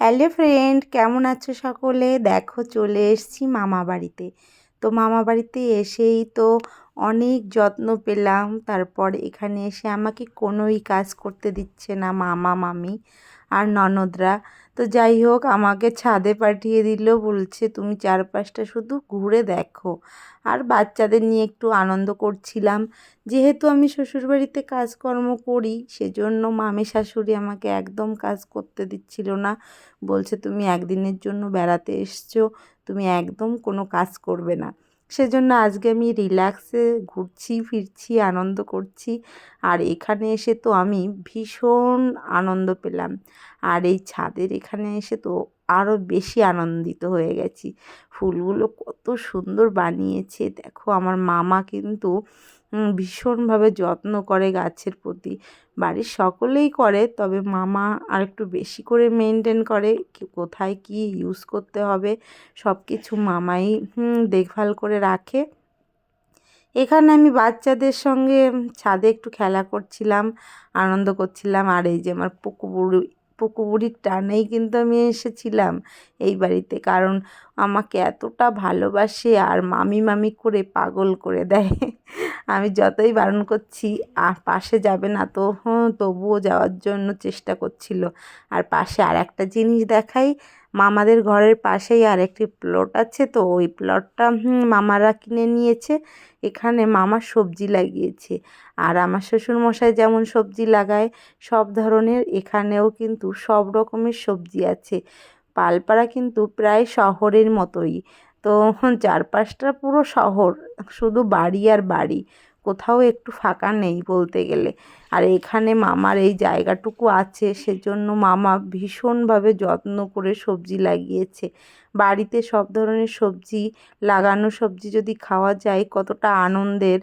Hello friend, কেমন আছো সকলে? দেখো চলে এসেছি মামা বাড়িতে। তো মামা বাড়িতে এসেই তো অনেক যত্ন পেলাম। তারপর এখানে এসে আমাকে কোনোই কাজ করতে দিচ্ছে না মামা মামি আর ননদরা। তো যাই হোক, আমাকে ছাদে পাঠিয়ে দিল, বলছে তুমি চারপাশটা শুধু ঘুরে দেখো। আর বাচ্চাদের নিয়ে একটু আনন্দ করছিলাম। যেহেতু আমি শ্বশুরবাড়িতে কাজকর্ম করি, সেজন্য মামি শাশুড়ি আমাকে একদম কাজ করতে দিচ্ছিল না। বলছে তুমি একদিনের জন্য বেড়াতে এসছো, তুমি একদম কোনো কাজ করবে না। সেজন্য আজকে আমি রিল্যাক্সে ঘুরছি ফিরছি, আনন্দ করছি। আর এখানে এসে তো আমি ভীষণ আনন্দ পেলাম। আর এই ছাদের এখানে এসে তো আরও বেশি আনন্দিত হয়ে গেছি। ফুলগুলো কত সুন্দর বানিয়েছে দেখো। আমার মামা কিন্তু ভীষণভাবে যত্ন করে গাছের প্রতি। বাড়ির সকলেই করে, তবে মামা আর একটু বেশি করে মেনটেন করে। কোথায় কি ইউজ করতে হবে সব কিছু মামাই দেখভাল করে রাখে। এখানে আমি বাচ্চাদের সঙ্গে ছাদে একটু খেলা করছিলাম, আনন্দ করছিলাম। আর এই যে আমার পুকুবুড়ির টানেই কিন্তু আমি এসেছিলাম এই বাড়িতে, কারণ আমাকে এতটা ভালোবাসে আর মামি মামি করে পাগল করে দেয়। আমি যতই বারণ করছি আর পাশে যাবে না, তো তবুও যাওয়ার জন্য চেষ্টা করছিল। আর পাশে আর একটা জিনিস দেখাই, মামাদের ঘরের পাশেই আর একটি প্লট আছে, তো ওই প্লটটা মামারা কিনে নিয়েছে। এখানে মামা সবজি লাগিয়েছে। আর আমার শ্বশুরমশাই যেমন সবজি লাগায় সব ধরনের, এখানেও কিন্তু সব রকমের সবজি আছে। পালপাড়া কিন্তু প্রায় শহরের মতোই। তো চারপাশটা পুরো শহর, শুধু বাড়ি আর বাড়ি, কোথাও একটু ফাঁকা নেই বলতে গেলে। আর এখানে মামার এই জায়গাটুকু আছে, সেজন্য মামা ভীষণভাবে যত্ন করে সবজি লাগিয়েছে। বাড়িতে সব ধরনের সবজি লাগানো, সবজি যদি খাওয়া যায় কতটা আনন্দের।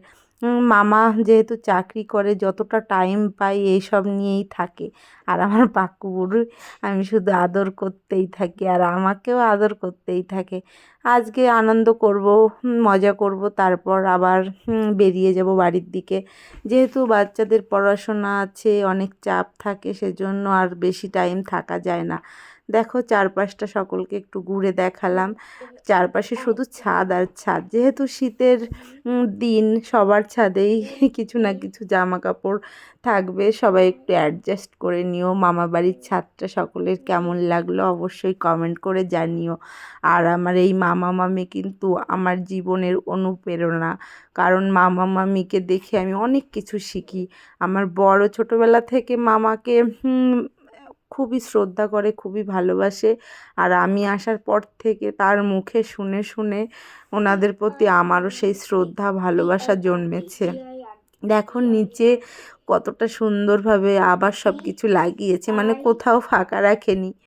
মামা যেহেতু চাকরি করে, যতটা টাইম পায় এইসব নিয়েই থাকে। আর আমার পাক্কু বুড়ি, আমি শুধু আদর করতেই থাকি আর আমাকেও আদর করতেই থাকে। আজকে আনন্দ করব, মজা করব, তারপর আবার বেরিয়ে যাব বাড়ির দিকে। যেহেতু বাচ্চাদের পড়াশোনা আছে, অনেক চাপ থাকে, সেজন্য আর বেশি টাইম থাকা যায় না। দেখো চারপাশটা সকলকে একটু ঘুরে দেখালাম। চারপাশে শুধু ছাদ আর ছাদ। যেহেতু শীতের দিন, সবার ছাদেই কিছু না কিছু জামা কাপড় থাকবে। সবাই একটু অ্যাডজাস্ট করে নিও। মামা বাড়ির ছাদটা সকলের কেমন লাগলো অবশ্যই কমেন্ট করে জানিও। আর আমার এই মামা মামি কিন্তু আমার জীবনের অনুপ্রেরণা, কারণ মামা মামিকে দেখে আমি অনেক কিছু শিখি। আমার বড় ছোটোবেলা থেকে মামাকে খুবই শ্রদ্ধা করে, খুবই ভালোবাসে। আর আমি আসার পর থেকে তার মুখে শুনে শুনে ওনাদের প্রতি আমারও সেই শ্রদ্ধা ভালোবাসা জন্মেছে। দেখো নিচে কতটা সুন্দরভাবে আবার সব কিছু লাগিয়েছে, মানে কোথাও ফাঁকা রাখেনি।